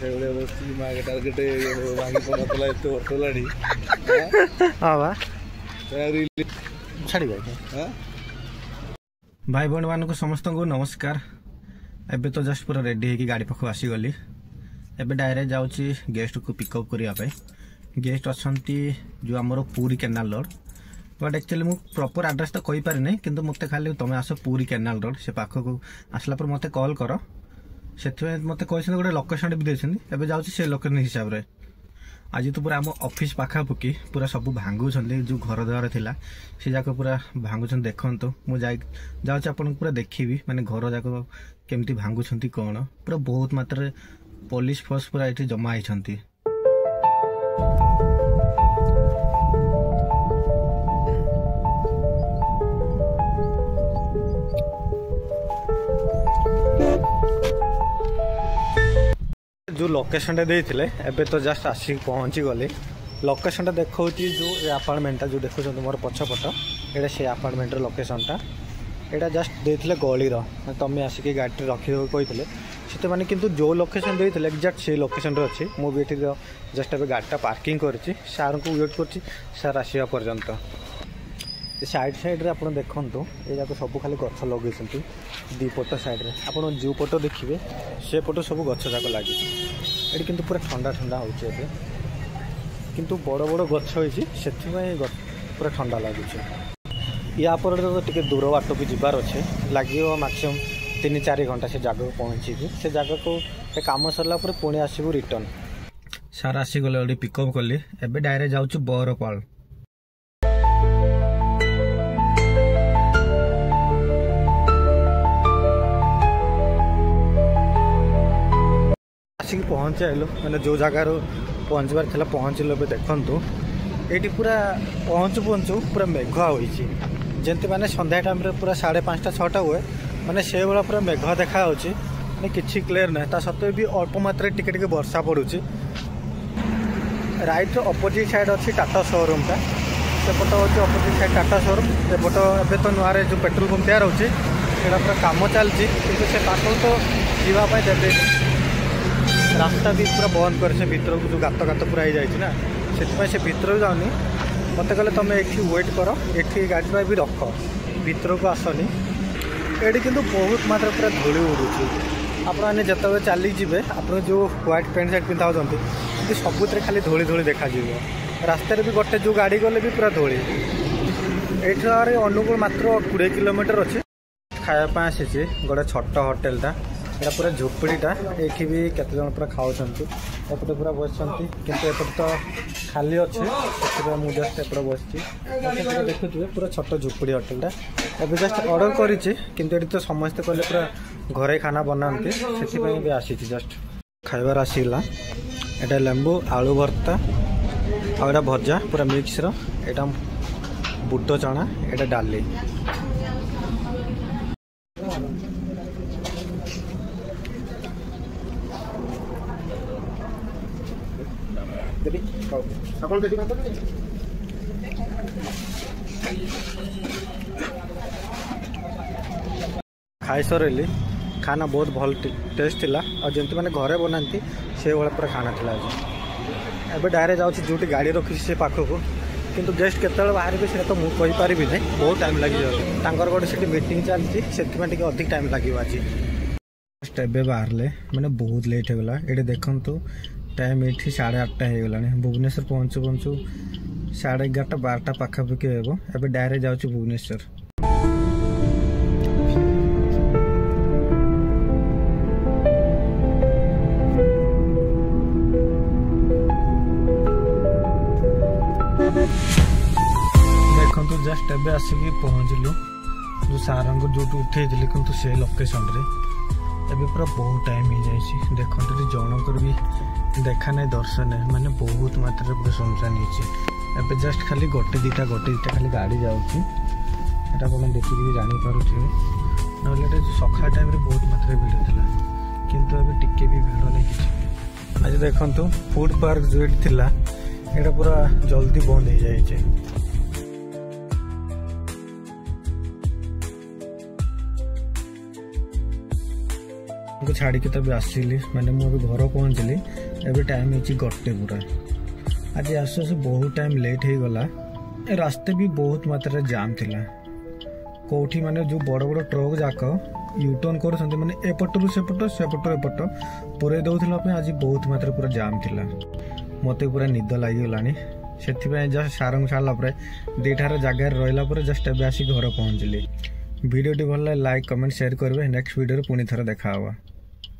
भाई भौणी मान समस्त को नमस्कार। एबे तो जस्ट पूरा रेडी है गाड़ी पाख आसीगली। एबे डायरेक्ट जाऊँगी गेस्ट को पिकअप करने। गेस्ट अच्छा जो आमर Puri canal road but actually मुझे प्रॉपर एड्रेस तो कही पारि नहीं कि मत खाली तुम आस पुरी केनाल रोड से पाख को आसला पर मत कॉल कर से मत कहते गोटे लोकेशन भी देते एबे जाऊँ से लोकेशन हिसाब से। आज तो पूरा आम ऑफिस पाखापाखि पूरा सब भांगुंट जो घर द्वार थिला से जाक पूरा भांगुंट देखु मुझे जाऊँ आपन पूरा देखी माने घर जाक केमती भांगुंट कौन पूरा बहुत मात्रा पुलिस फोर्स पूरा ये जमा होती। जो लोकेशन देते एबे तो जस्ट आसिक पहुँची गली। लोकेशन देखा जो अपार्टमेंटा जो देखो मोर पछपट ये से अपार्टमेंट लोकेशनटा यहाँ जस्ट देते गलीर तुम्हें आसिक गाड़ी रखी कहते से मैंने किंतु जो लोकेशन देते एक्जाक्ट से लोकेशन अच्छी मुझे जस्ट ए गाड़ीटा पार्किंग करी सार को वेट कर सार आसवा पर्यंत। साइड साइड रे आप देखु ये जाक सब खाली गछ लगे दीपट साइड रे आप जो पट देखिए से पट सब गछ जाक लगे ये किंतु पूरा ठंडा ठंडा होचे किंतु बड़ बड़ गछ होइछि सेथिबाई पूरा ठंडा लगुचे। या पर टिके दूर बाट को जीवार अच्छे लगे मैक्सिमम 3-4 घंटा से जगह पहुँची से जगह को काम सरला पुणी आसबू रिटर्न। सार आसीगले पिकअप कली एबे डायरेक्ट जाऊँ बरपाल। आसिक पहुँचे आइलु मैंने जो जगार पहुँचबार था पहुँचल। देखु ये पूरा पहुँचु पहुँचु पूरा मेघुआ होती जमती मैंने संध्या टाइम पूरा 5:30-6 हुए मैंने से भाया पूरा मेघ देखा मैंने किसी क्लीयर ना ता सत्वे भी अल्प मात्रा टिके वर्षा पड़ुची। राइट अपोजिट साइड अच्छी टाटा शोरूमटा सेपट हूँ अपोजिट साइड टाटा शोरूम एपट ए तो नुआरे जो पेट्रोल पंप तैयार होची यहाँ पूरा काम चलती कि से पाख तो जावाई देते रास्ता भी पूरा बंद कर भर को जो गात गात पूरा हो जाए से भर जाऊनी मत कहले तुम ये वेट कर ये गाड़ी भी रख भर को आसनी ये किंतु बहुत मात्रा पूरा धूली उड़ूँ। आपने जिते चलीजे आप जो व्हाइट पैंट सार्ट पिंधा होती सबुत खाली धूली धूली देखा रास्तार भी गोटे जो गाड़ी गले भी पूरा धूली। ये अनुगुल मात्र 20 किलोमीटर अच्छे खायापा आसी गोटे छोट होटेलटा यहाँ पूरा झोपड़ीटा ये भी केते जन पूरा खाऊँ एपटे पूरा बस कि एपटे तो खाली अच्छे से मुझे जस्ट एपटे बस देखुए पूरा छोट झोपड़ी होटेलटा एवं जस्ट ऑर्डर करी तो समस्ते कहले पूरा घरे खाना बनाते से भी आसी जस्ट खाइबार आसीला। यहाँ लेंबू आलू भर्ता आटा भजा पूरा मिक्स रहा बुट चना यहाँ डाली खाई सर खाना बहुत भल टेस्ट थिला और जमती मैंने घरे बनाती से भाया पूरा खाना थिला। एबे डायरेक्ट जाऊँ जो गाड़ी रखी से पाख को किंतु गेस्ट केतल बाहर भी से तो मुझे कहींपारि नहीं बहुत टाइम लगे गोटे से मीटिंग चलती से अधिक टाइम लगे। आज जस्ट एबे बाहर मैंने बहुत लेट होगा ये देखु टाइम ये 8:30 होगा भुवनेश्वर पहुँचु पहुँचु 11:30-12 पाखापाखि हो। एबे डायरेक्ट जाऊँ भुवनेश्वर। देखो जस्ट एबे आसिक पहुँचलु जो सार को जो उठे किंतु से लोकेशन रे एबे पूरा बहुत टाइम हो जाए। देखो जनकर भी देखा नहीं दर्शन है माने बहुत मात्रा पूरा सुनसान हो जस्ट खाली गोटे दिटा खाली गाड़ी जाऊँगी आप देखिए जानीपे ना सकाल टाइम बहुत मात्रा भिड़ था किंतु अभी टिके भी भिड़ नहीं किसी। आज देखो फूड पार्क जो थिला यहाँ पूरा जल्दी बंद हो जाए। को छाड़ी तब आसिली माने मुझे घर पहुँचली एवं टाइम हो गोटे पूरा आज आस बहुत टाइम लेट हो गला रास्ते भी बहुत मात्रा जाम थिला कोठी माने जो बड़ बड़ ट्रक जाक यूटर्न कर माने एपटू सेपट सेपटू एपट पूरे दौला आज बहुत मात्रा पूरा जाम थिला मत पूरा निद लगिगलानी से जस्ट सारंग छाड़ा दीटार जगार रहा जस्ट ए आसिक घर पहुँचली वीडियो भल लाइक कमेंट शेयर करेंगे नेक्स्ट वीडियो पुणी थर देखा।